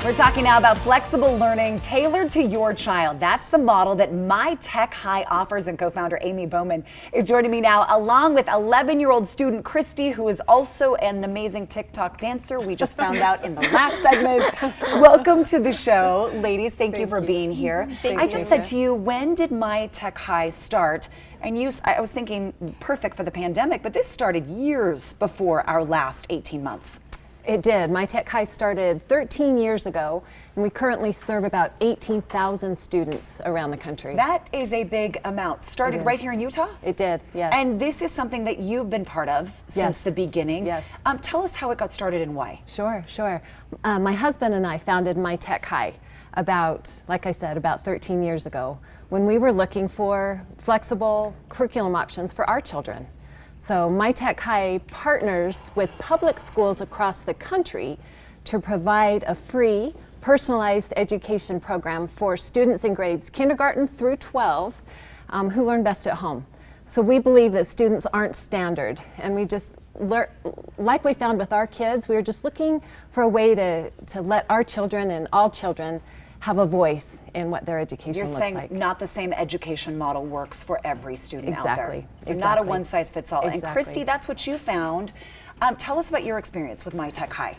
We're talking now about flexible learning tailored to your child. That's the model that My Tech High offers, and co-founder Amy Bowman is joining me now, along with 11-year-old student Christy, who is also an amazing TikTok dancer. We just found out in the last segment. Welcome to the show, ladies. Thank you for being here. I just said to you, when did My Tech High start? And I was thinking perfect for the pandemic, but this started years before our last 18 months. It did. My Tech High started 13 years ago, and we currently serve about 18,000 students around the country. That is a big amount. Started right here in Utah? It did, yes. And this is something that you've been part of since the beginning. Yes. Tell us how it got started and why. Sure. My husband and I founded My Tech High like I said, about 13 years ago, when we were looking for flexible curriculum options for our children. So My Tech High partners with public schools across the country to provide a free, personalized education program for students in grades kindergarten through 12 who learn best at home. So we believe that students aren't standard, and we just like we found with our kids, we were just looking for a way to let our children and all children have a voice in what their education looks like. You're saying not the same education model works for every student out there. Exactly. Not a one-size-fits-all. Exactly. And Christy, that's what you found. Tell us about your experience with My Tech High.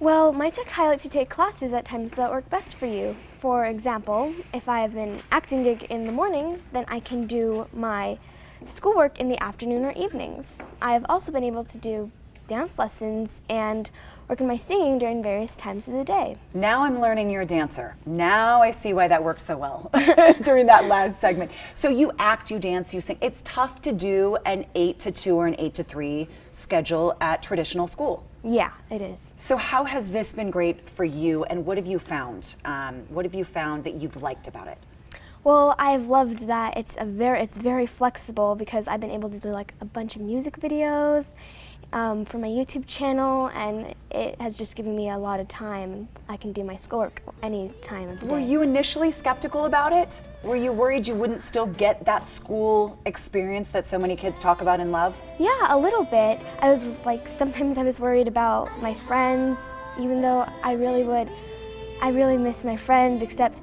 Well, My Tech High lets you take classes at times that work best for you. For example, if I have an acting gig in the morning, then I can do my schoolwork in the afternoon or evenings. I've also been able to do dance lessons and work on my singing during various times of the day. Now I'm learning you're a dancer. Now I see why that worked so well during that last segment. So you act, you dance, you sing. It's tough to do an 8 to 2 or an 8 to 3 schedule at traditional school. Yeah, it is. So how has this been great for you, and what have you found? What have you found that you've liked about it? Well, I've loved that it's very flexible, because I've been able to do like a bunch of music videos for my YouTube channel, and it has just given me a lot of time. I can do my schoolwork any time of the day. Were you initially skeptical about it? Were you worried you wouldn't still get that school experience that so many kids talk about and love? Yeah, a little bit. I was like, sometimes I was worried about my friends, even though I really miss my friends, except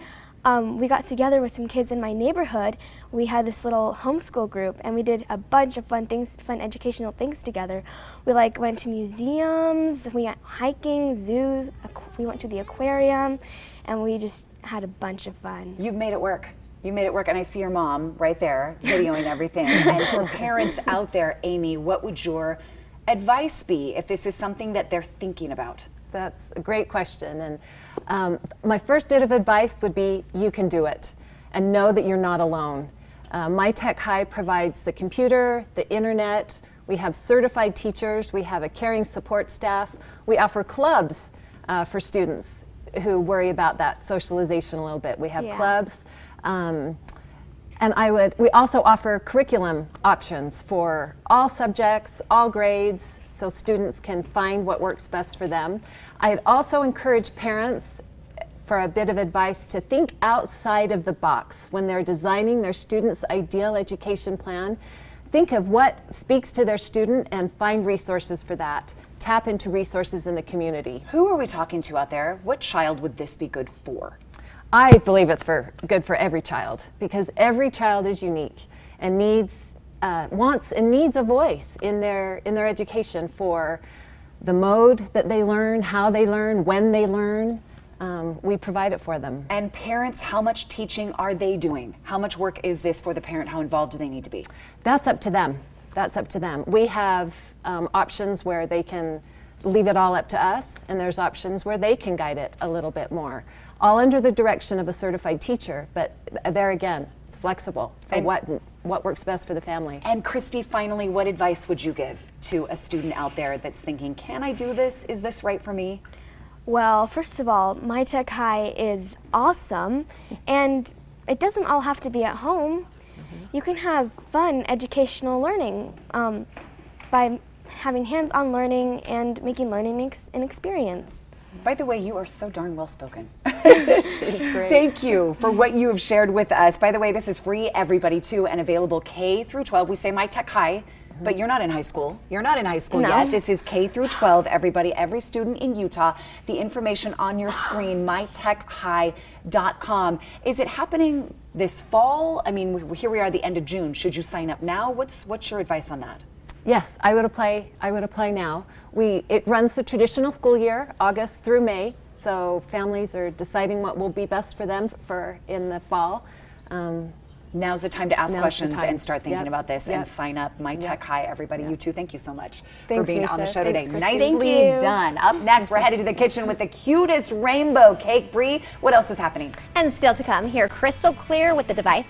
we got together with some kids in my neighborhood. We had this little homeschool group, and we did a bunch of fun educational things together. We went to museums, we went hiking, zoos, we went to the aquarium, and we just had a bunch of fun. You've made it work. You made it work, and I see your mom right there videoing everything. And for parents out there, Amy, what would your advice be if this is something that they're thinking about? That's a great question, and my first bit of advice would be you can do it, and know that you're not alone. My Tech High provides the computer, the internet, we have certified teachers, we have a caring support staff, we offer clubs for students who worry about that socialization a little bit. We have clubs, and we also offer curriculum options for all subjects, all grades, so students can find what works best for them. I'd also encourage parents, for a bit of advice, to think outside of the box when they're designing their students' ideal education plan. Think of what speaks to their student and find resources for that. Tap into resources in the community. Who are we talking to out there? What child would this be good for? I believe it's good for every child, because every child is unique and wants and needs a voice in their education for the mode that they learn, how they learn, when they learn. We provide it for them. And parents, how much teaching are they doing? How much work is this for the parent? How involved do they need to be? That's up to them. That's up to them. We have options where they can leave it all up to us, and there's options where they can guide it a little bit more. All under the direction of a certified teacher, but there again, it's flexible for what works best for the family. And Christy, finally, what advice would you give to a student out there that's thinking, can I do this? Is this right for me? Well, first of all, My Tech High is awesome, and it doesn't all have to be at home. You can have fun educational learning by having hands-on learning and making learning an experience. By the way, you are so darn well-spoken. She's great. Thank you for what you have shared with us. By the way, this is free, everybody too, and available K through 12. We say My Tech High but you're not in high school. You're not in high school No. yet. This is K through 12, everybody, every student in Utah. The information on your screen, mytechhigh.com. Is it happening this fall? I mean, here we are at the end of June. Should you sign up now? What's your advice on that? Yes, I would apply now. It runs the traditional school year, August through May, so families are deciding what will be best for them in the fall. Now's the time to ask questions and start thinking Yep. about this and Yep. sign up. My Tech High, everybody. You too. Thank you so much Thanks, for being on the Nisha. show Thanks, today. Christy. Nicely Thank you. done. Up next, we're headed to the kitchen with the cutest rainbow cake. Bree, what else is happening? And still to come, hear crystal clear with the device